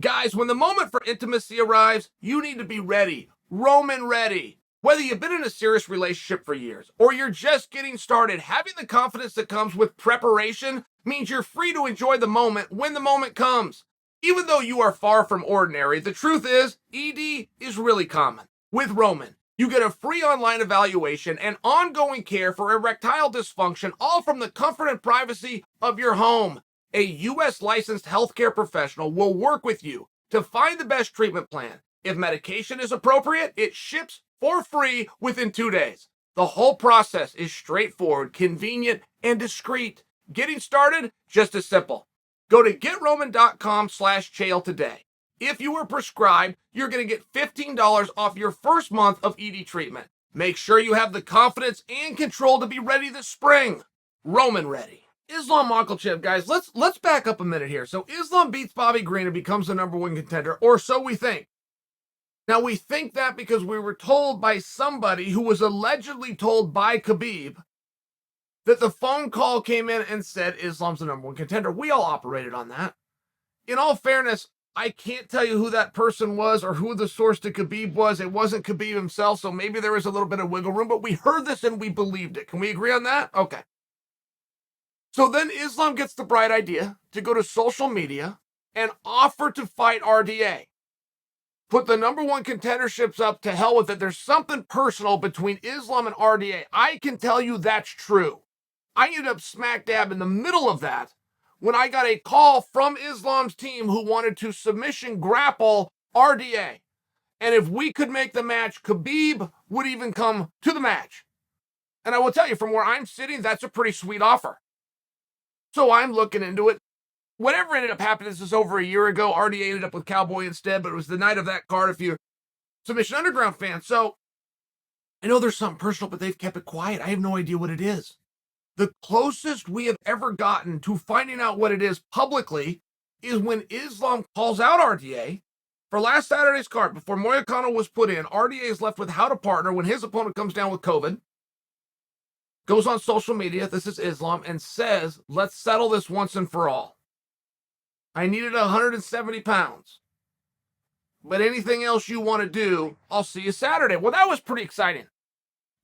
Guys, when the moment for intimacy arrives, you need to be ready. Roman ready. Whether you've been in a serious relationship for years or you're just getting started, having the confidence that comes with preparation means you're free to enjoy the moment when the moment comes. Even though you are far from ordinary, the truth is, ED is really common. With Roman, you get a free online evaluation and ongoing care for erectile dysfunction, all from the comfort and privacy of your home. A U.S. licensed healthcare professional will work with you to find the best treatment plan. If medication is appropriate, it ships for free within 2 days. The whole process is straightforward, convenient, and discreet. Getting started, just as simple. Go to GetRoman.com/Chael today. If you were prescribed, you're going to get $15 off your first month of ED treatment. Make sure you have the confidence and control to be ready this spring. Roman ready. Islam Makhachev, guys, let's back up a minute here. So Islam beats Bobby Green and becomes the #1 contender, or so we think. Now, we think that because we were told by somebody who was allegedly told by Khabib that the phone call came in and said Islam's the #1 contender. We all operated on that. In all fairness, I can't tell you who that person was or who the source to Khabib was. It wasn't Khabib himself, so maybe there was a little bit of wiggle room, but we heard this and we believed it. Can we agree on that? Okay. So then Islam gets the bright idea to go to social media and offer to fight RDA. Put the #1 contenderships up, to hell with it. There's something personal between Islam and RDA. I can tell you that's true. I ended up smack dab in the middle of that when I got a call from Islam's team who wanted to submission grapple RDA. And if we could make the match, Khabib would even come to the match. And I will tell you, from where I'm sitting, that's a pretty sweet offer. So I'm looking into it. Whatever ended up happening, this is over a year ago. RDA ended up with Cowboy instead, but it was the night of that card if you're Submission Underground fan. So I know there's something personal, but they've kept it quiet. I have no idea what it is. The closest we have ever gotten to finding out what it is publicly is when Islam calls out RDA for last Saturday's card. Before Moicano was put in, RDA is left with how to partner when his opponent comes down with COVID. Goes on social media, this is Islam, and says, let's settle this once and for all. I needed 170 pounds. But anything else you want to do, I'll see you Saturday. Well, that was pretty exciting.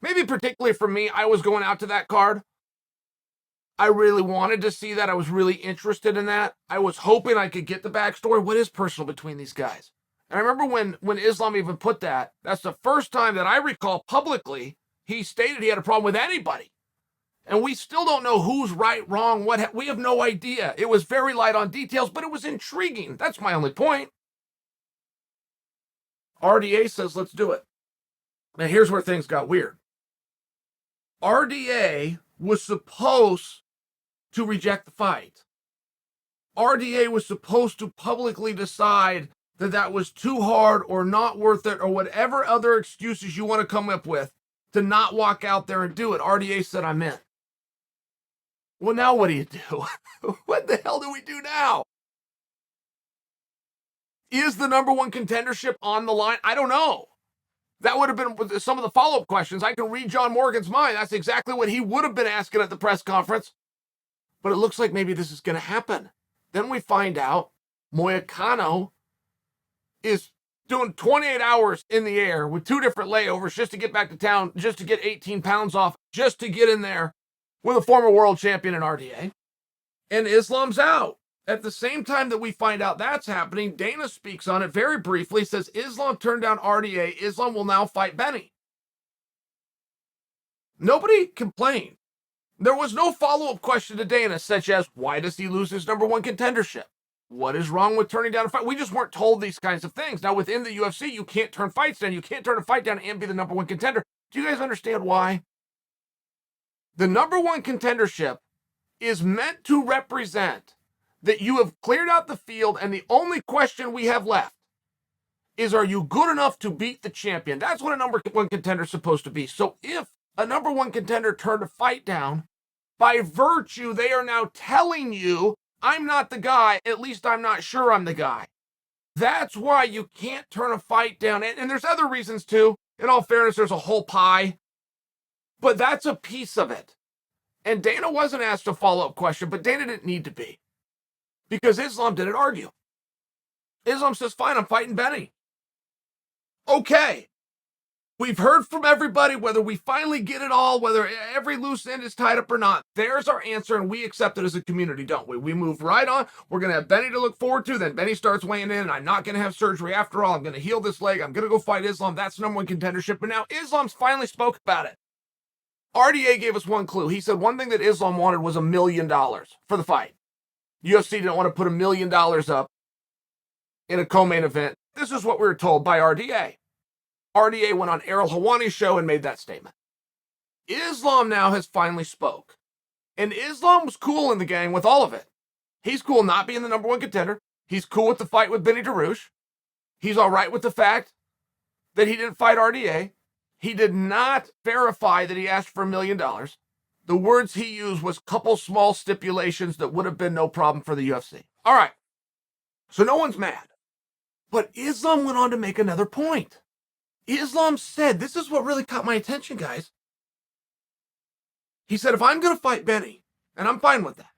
Maybe particularly for me, I was going out to that card. I really wanted to see that. I was really interested in that. I was hoping I could get the backstory. What is personal between these guys? And I remember when Islam even put that, that's the first time that I recall publicly he stated he had a problem with anybody. And we still don't know who's right, wrong, what. We have no idea. It was very light on details, but it was intriguing. That's my only point. RDA says, let's do it. Now, here's where things got weird. RDA was supposed to reject the fight. RDA was supposed to publicly decide that that was too hard or not worth it or whatever other excuses you want to come up with to not walk out there and do it. RDA said, I'm in. Well, now what do you do? What the hell do we do now? Is the #1 contendership on the line? I don't know. That would have been some of the follow-up questions. I can read John Morgan's mind. That's exactly what he would have been asking at the press conference. But it looks like maybe this is going to happen. Then we find out Moicano is doing 28 hours in the air with 2 different layovers just to get back to town, just to get 18 pounds off, just to get in there with a former world champion in RDA. And Islam's out. At the same time that we find out that's happening, Dana speaks on it very briefly, says Islam turned down RDA. Islam will now fight Benny. Nobody complained. There was no follow-up question to Dana, such as, why does he lose his #1 contendership? What is wrong with turning down a fight? We just weren't told these kinds of things. Now, within the UFC, you can't turn fights down. You can't turn a fight down and be the #1 contender. Do you guys understand why? The #1 contendership is meant to represent that you have cleared out the field, and the only question we have left is, are you good enough to beat the champion? That's what a #1 contender is supposed to be. So if a #1 contender turned a fight down, by virtue, they are now telling you, I'm not the guy, at least I'm not sure I'm the guy. That's why you can't turn a fight down. And there's other reasons too. In all fairness, there's a whole pie. But that's a piece of it. And Dana wasn't asked a follow-up question, but Dana didn't need to be. Because Islam didn't argue. Islam says, fine, I'm fighting Benny. Okay. We've heard from everybody, whether we finally get it all, whether every loose end is tied up or not. There's our answer, and we accept it as a community, don't we? We move right on. We're going to have Benny to look forward to. Then Benny starts weighing in, and I'm not going to have surgery after all. I'm going to heal this leg. I'm going to go fight Islam. That's the #1 contendership. But now Islam's finally spoke about it. RDA gave us one clue. He said one thing that Islam wanted was $1 million for the fight. UFC didn't want to put $1 million up in a co-main event. This is what we were told by RDA. RDA went on Errol Hawani's show and made that statement. Islam now has finally spoke. And Islam was cool in the gang with all of it. He's cool not being the #1 contender. He's cool with the fight with Benny DeRouche. He's all right with the fact that he didn't fight RDA. He did not verify that he asked for $1 million. The words he used was couple small stipulations that would have been no problem for the UFC. All right. So no one's mad. But Islam went on to make another point. Islam said, this is what really caught my attention, guys. He said, if I'm going to fight Benny, and I'm fine with that,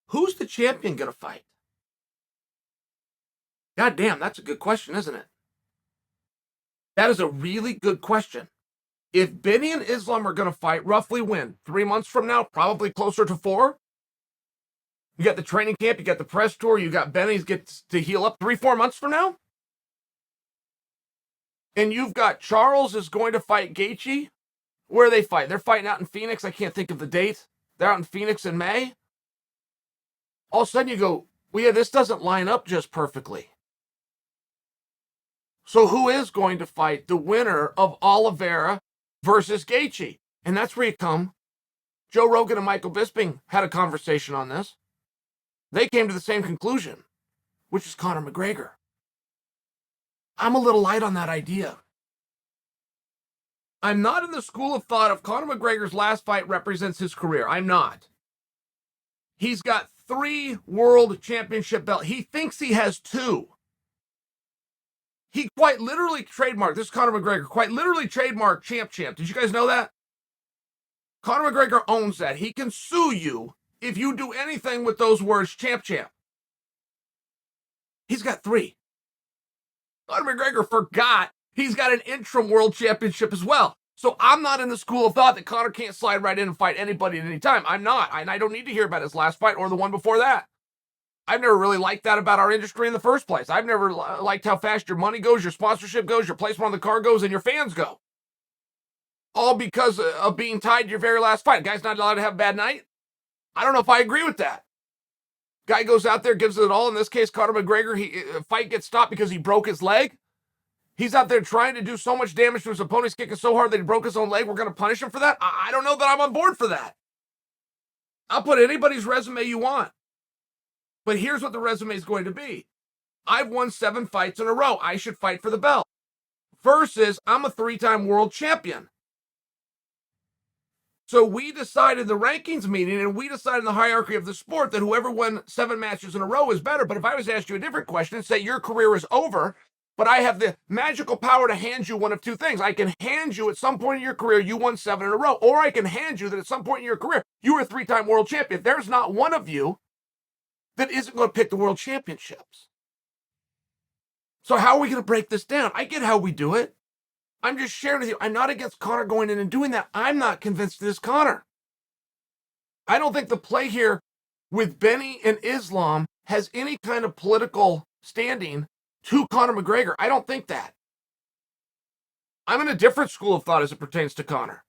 who's the champion going to fight? God damn, that's a good question, isn't it? That is a really good question. If Benny and Islam are going to fight, roughly when? 3 months from now? Probably closer to 4? You got the training camp, you got the press tour, you got Benny's gets to heal up 3-4 months from now? And you've got Charles is going to fight Gaethje. Where are they fighting? They're fighting out in Phoenix. I can't think of the date. They're out in Phoenix in May. All of a sudden you go, well, yeah, this doesn't line up just perfectly. So who is going to fight the winner of Oliveira versus Gaethje? And that's where you come. Joe Rogan and Michael Bisping had a conversation on this. They came to the same conclusion, which is Conor McGregor. I'm a little light on that idea. I'm not in the school of thought of Conor McGregor's last fight represents his career. I'm not. He's got 3 world championship belts. He thinks he has 2. He quite literally trademarked, this is Conor McGregor, quite literally trademarked champ. Did you guys know that? Conor McGregor owns that. He can sue you if you do anything with those words champ. He's got 3. Conor McGregor forgot he's got an interim world championship as well. So I'm not in the school of thought that Conor can't slide right in and fight anybody at any time. I'm not. And I don't need to hear about his last fight or the one before that. I've never really liked that about our industry in the first place. I've never liked how fast your money goes, your sponsorship goes, your placement on the car goes, and your fans go. All because of being tied to your very last fight. Guy's not allowed to have a bad night. I don't know if I agree with that. Guy goes out there, gives it all. In this case, Conor McGregor, fight gets stopped because he broke his leg. He's out there trying to do so much damage to his opponent. He's kicking so hard that he broke his own leg. We're going to punish him for that? I don't know that I'm on board for that. I'll put anybody's resume you want. But here's what the resume is going to be. I've won 7 fights in a row. I should fight for the belt. Versus, I'm a 3-time world champion. So we decided in the rankings meeting, and we decided in the hierarchy of the sport that whoever won 7 matches in a row is better. But if I was to ask you a different question and say your career is over, but I have the magical power to hand you one of 2 things. I can hand you at some point in your career, you won 7 in a row. Or I can hand you that at some point in your career, you were a 3-time world champion. There's not one of you that isn't going to pick the world championships. So how are we going to break this down? I get how we do it. I'm just sharing with you. I'm not against Conor going in and doing that. I'm not convinced it is Conor. I don't think the play here with Benny and Islam has any kind of political standing to Conor McGregor. I don't think that. I'm in a different school of thought as it pertains to Conor.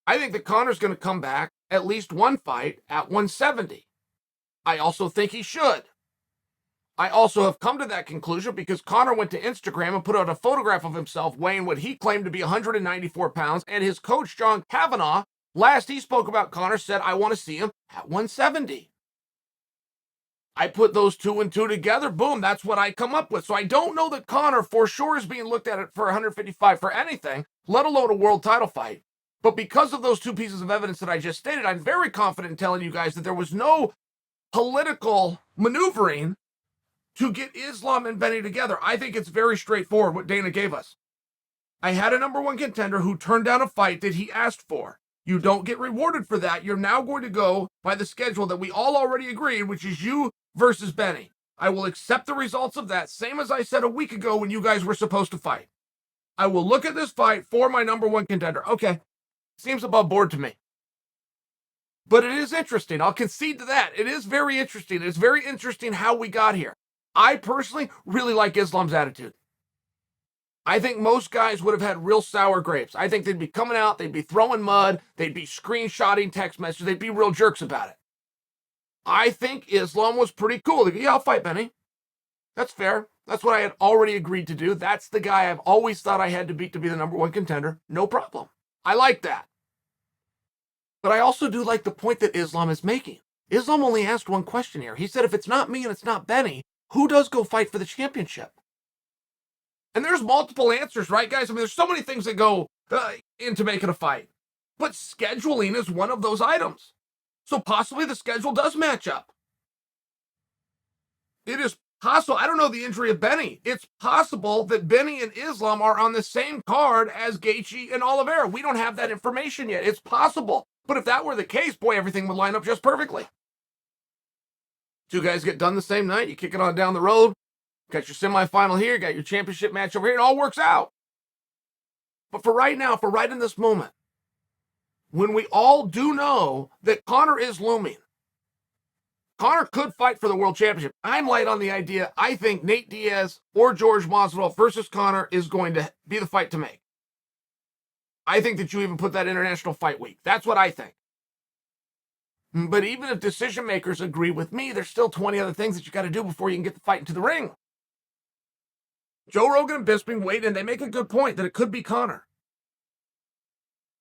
I think that Conor's going to come back at least one fight at 170. I also think he should. I also have come to that conclusion because Conor went to Instagram and put out a photograph of himself weighing what he claimed to be 194 pounds, and his coach, John Kavanagh, last he spoke about Conor, said, I want to see him at 170. I put those 2 and 2 together, boom, that's what I come up with. So I don't know that Conor for sure is being looked at for 155 for anything, let alone a world title fight. But because of those 2 pieces of evidence that I just stated, I'm very confident in telling you guys that there was no political maneuvering to get Islam and Benny together. I think it's very straightforward what Dana gave us. I had a #1 contender who turned down a fight that he asked for. You don't get rewarded for that. You're now going to go by the schedule that we all already agreed, which is you versus Benny. I will accept the results of that, same as I said a week ago when you guys were supposed to fight. I will look at this fight for my number one contender. Okay, seems above board to me. But it is interesting. I'll concede to that. It is very interesting. It's very interesting how we got here. I personally really like Islam's attitude. I think most guys would have had real sour grapes. I think they'd be coming out, they'd be throwing mud, they'd be screenshotting text messages, they'd be real jerks about it. I think Islam was pretty cool. Yeah, I'll fight Benny. That's fair. That's what I had already agreed to do. That's the guy I've always thought I had to beat to be the number one contender. No problem. I like that. But I also do like the point that Islam is making. Islam only asked one question here. He said, if it's not me and it's not Benny, who does go fight for the championship? And there's multiple answers, right, guys? I mean, there's so many things that go into making a fight. But scheduling is one of those items. So possibly the schedule does match up. It is possible. I don't know the injury of Benny. It's possible that Benny and Islam are on the same card as Gaethje and Oliveira. We don't have that information yet. It's possible. But if that were the case, boy, everything would line up just perfectly. Two guys get done the same night. You kick it on down the road. Got your semifinal here, got your championship match over here. It all works out. But for right now, for right in this moment, when we all do know that Conor is looming, Conor could fight for the world championship. I'm light on the idea. I think Nate Diaz or George Masvidal versus Conor is going to be the fight to make. I think that you even put that International Fight Week. That's what I think. But even if decision makers agree with me, there's still 20 other things that you got to do before you can get the fight into the ring. Joe Rogan and Bisping weighed in. They make a good point that it could be Conor.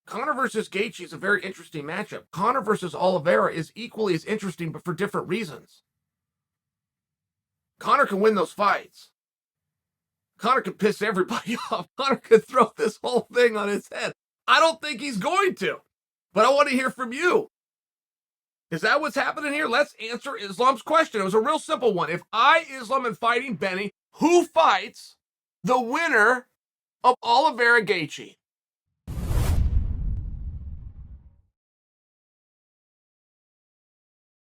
Conor versus Gaethje is a very interesting matchup. Conor versus Oliveira is equally as interesting, but for different reasons. Conor can win those fights. Conor can piss everybody off. Conor could throw this whole thing on his head. I don't think he's going to, but I want to hear from you. Is that what's happening here? Let's answer Islam's question. It was a real simple one. If I, Islam, am fighting Benny, who fights the winner of Oliveira Gaethje?